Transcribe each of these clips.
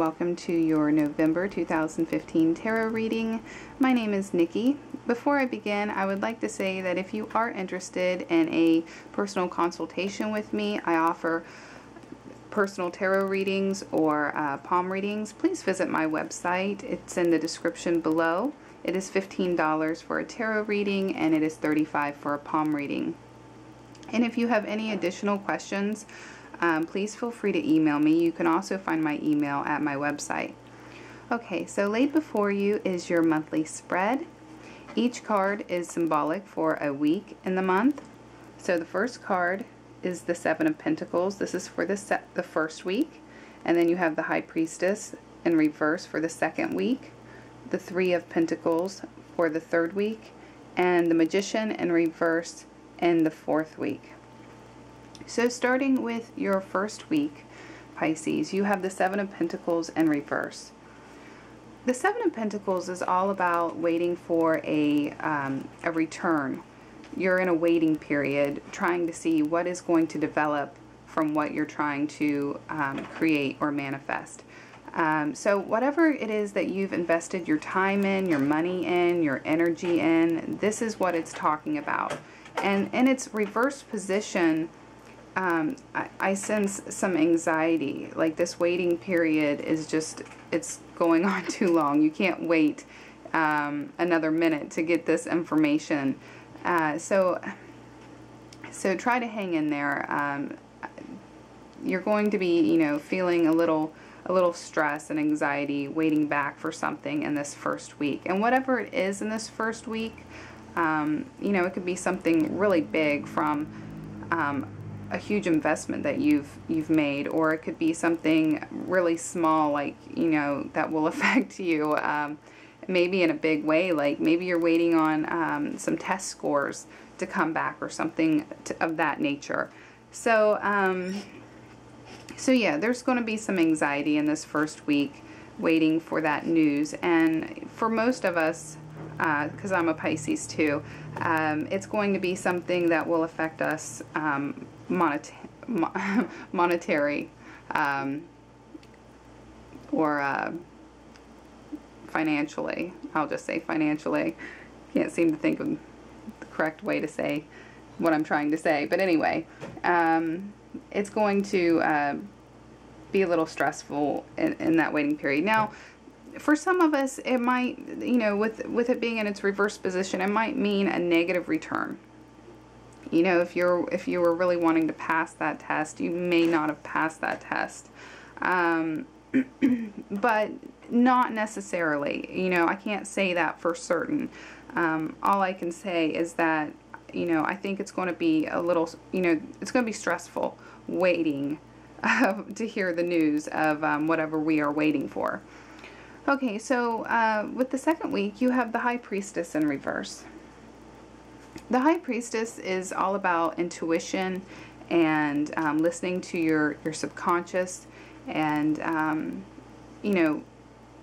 welcome to your November 2015 tarot reading. My name is Nikki. Before I begin, I would like to say that if you are interested in a personal consultation with me, I offer personal tarot readings or palm readings. Please visit my website. It's in the description below. It is $15 for a tarot reading and it is $35 for a palm reading. And if you have any additional questions, please feel free to email me. You can also find my email at my website. Okay, so laid before you is your monthly spread. Each card is symbolic for a week in the month. So the first card is the Seven of Pentacles. This is for the first week. And then you have the High Priestess in reverse for the second week, the Three of Pentacles for the third week, and the Magician in reverse in the fourth week. So starting with your first week, Pisces, you have the Seven of Pentacles in reverse. The Seven of Pentacles is all about waiting for a return. You're in a waiting period, trying to see what is going to develop from what you're trying to create or manifest. So whatever it is that you've invested your time in, your money in, your energy in, this is what it's talking about. And in its reverse position, I sense some anxiety. Like this waiting period is just, it's going on too long. You can't wait another minute to get this information. So try to hang in there. You're going to be, you know, feeling a little stress and anxiety waiting back for something in this first week. And whatever it is in this first week, you know, it could be something really big from a huge investment that you've made, or it could be something really small, like, you know, that will affect you maybe in a big way. Like maybe you're waiting on some test scores to come back or something of that nature. So yeah, there's going to be some anxiety in this first week waiting for that news. And for most of us, because I'm a Pisces too, it's going to be something that will affect us monetary or financially. I'll just say financially. Can't seem to think of the correct way to say what I'm trying to say. But anyway, it's going to be a little stressful in that waiting period. Now, for some of us, it might, you know, with it being in its reverse position, it might mean a negative return. You know, if you were really wanting to pass that test, you may not have passed that test. But not necessarily. You know, I can't say that for certain. All I can say is that, you know, I think it's going to be a little, you know, it's going to be stressful waiting to hear the news of whatever we are waiting for. Okay, so with the second week, you have the High Priestess in reverse. The High Priestess is all about intuition and listening to your subconscious and, you know,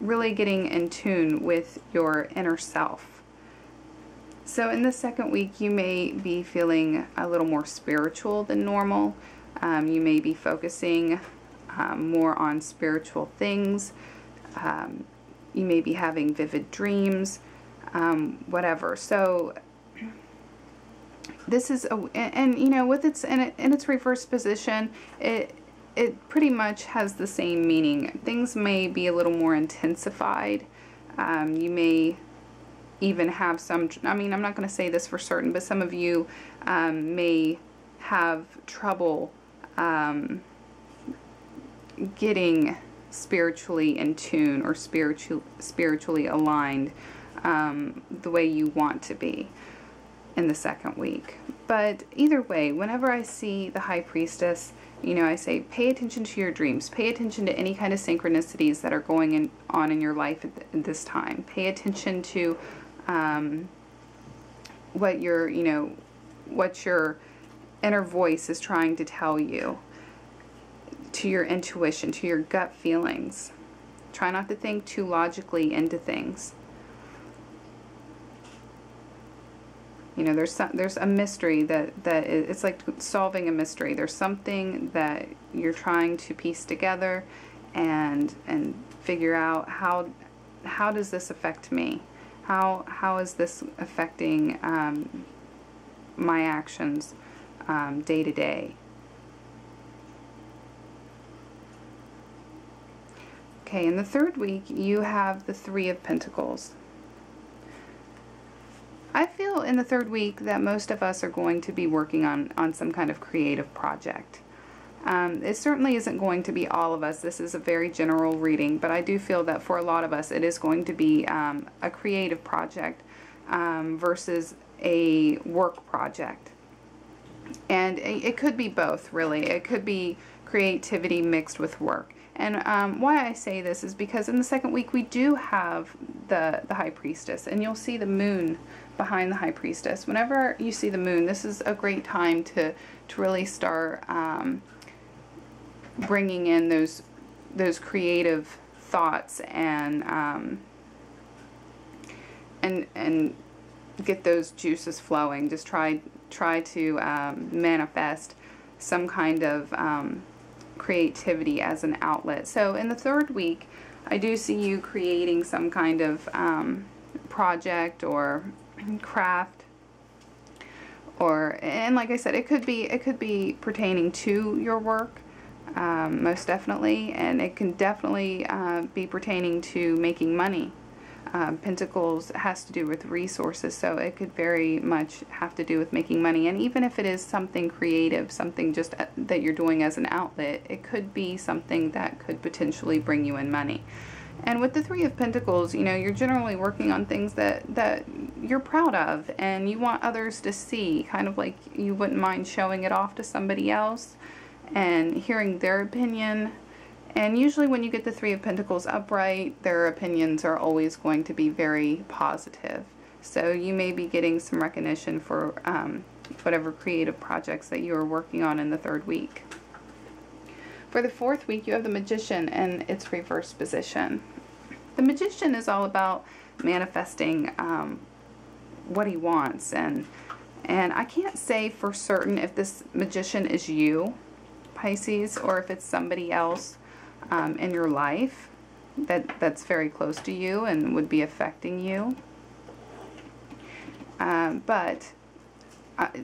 really getting in tune with your inner self. So in the second week, you may be feeling a little more spiritual than normal. You may be focusing more on spiritual things. You may be having vivid dreams, whatever. So this is and you know, with its in its reverse position, it pretty much has the same meaning. Things may be a little more intensified. You may even have some, I mean, I'm not going to say this for certain, but some of you may have trouble getting spiritually in tune or spiritually aligned the way you want to be in the second week. But either way, whenever I see the High Priestess, you know, I say pay attention to your dreams. Pay attention to any kind of synchronicities that are going on in your life at this time. Pay attention to what your, you know, what your inner voice is trying to tell you, to your intuition, to your gut feelings. Try not to think too logically into things. You know, there's a mystery it's like solving a mystery. There's something that you're trying to piece together, and figure out how does this affect me? How is this affecting my actions day to day? Okay, in the third week, you have the Three of Pentacles. I feel in the third week that most of us are going to be working on some kind of creative project. It certainly isn't going to be all of us. This is a very general reading, but I do feel that for a lot of us, it is going to be a creative project versus a work project. And it could be both, really. It could be creativity mixed with work. And why I say this is because in the second week we do have the High Priestess, and you'll see the moon behind the High Priestess. Whenever you see the moon, this is a great time to really start bringing in those creative thoughts and get those juices flowing. Just try to manifest some kind of creativity as an outlet. So in the third week, I do see you creating some kind of project or craft, and like I said, it could be pertaining to your work, most definitely, and it can definitely be pertaining to making money. Pentacles has to do with resources, so it could very much have to do with making money. And even if it is something creative, something just that you're doing as an outlet, it could be something that could potentially bring you in money. And with the Three of Pentacles, you know, you're generally working on things that you're proud of and you want others to see, kind of like you wouldn't mind showing it off to somebody else and hearing their opinion. And usually when you get the Three of Pentacles upright, their opinions are always going to be very positive. So you may be getting some recognition for whatever creative projects that you are working on in the third week. For the fourth week, you have the Magician and its reverse position. The Magician is all about manifesting what he wants. And I can't say for certain if this Magician is you, Pisces, or if it's somebody else in your life that's very close to you and would be affecting you. But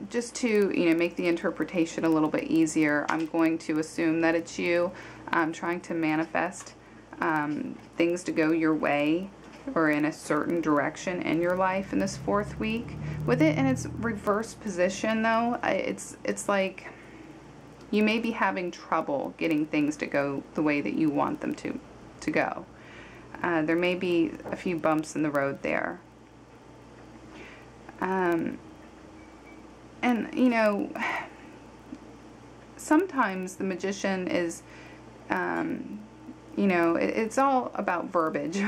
just to make the interpretation a little bit easier, I'm going to assume that it's you trying to manifest things to go your way or in a certain direction in your life in this fourth week. With it in its reverse position, though, it's like you may be having trouble getting things to go the way that you want them to go. There may be a few bumps in the road there. And, sometimes the Magician is, it's all about verbiage,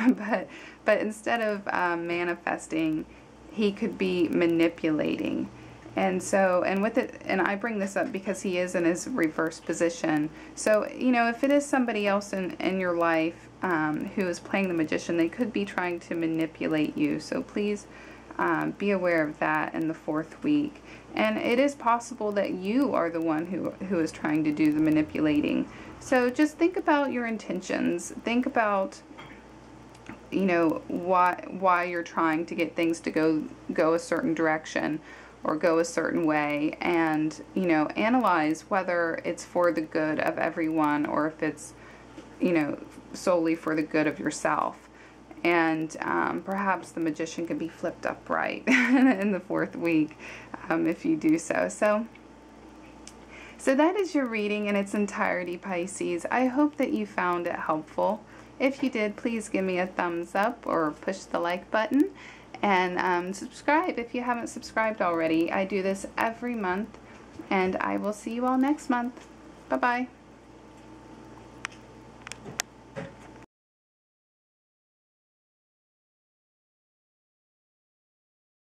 but instead of manifesting, he could be manipulating. And so, and with it, and I bring this up because he is in his reverse position. So, if it is somebody else in your life who is playing the Magician, they could be trying to manipulate you. So please be aware of that in the fourth week. And it is possible that you are the one who is trying to do the manipulating. So just think about your intentions. Think about, why you're trying to get things to go a certain direction or go a certain way, and analyze whether it's for the good of everyone or if it's solely for the good of yourself. And perhaps the Magician can be flipped upright in the fourth week if you do so. So that is your reading in its entirety, Pisces. I hope that you found it helpful. If you did, please give me a thumbs up or push the like button. And subscribe if you haven't subscribed already. I do this every month, and I will see you all next month. Bye-bye.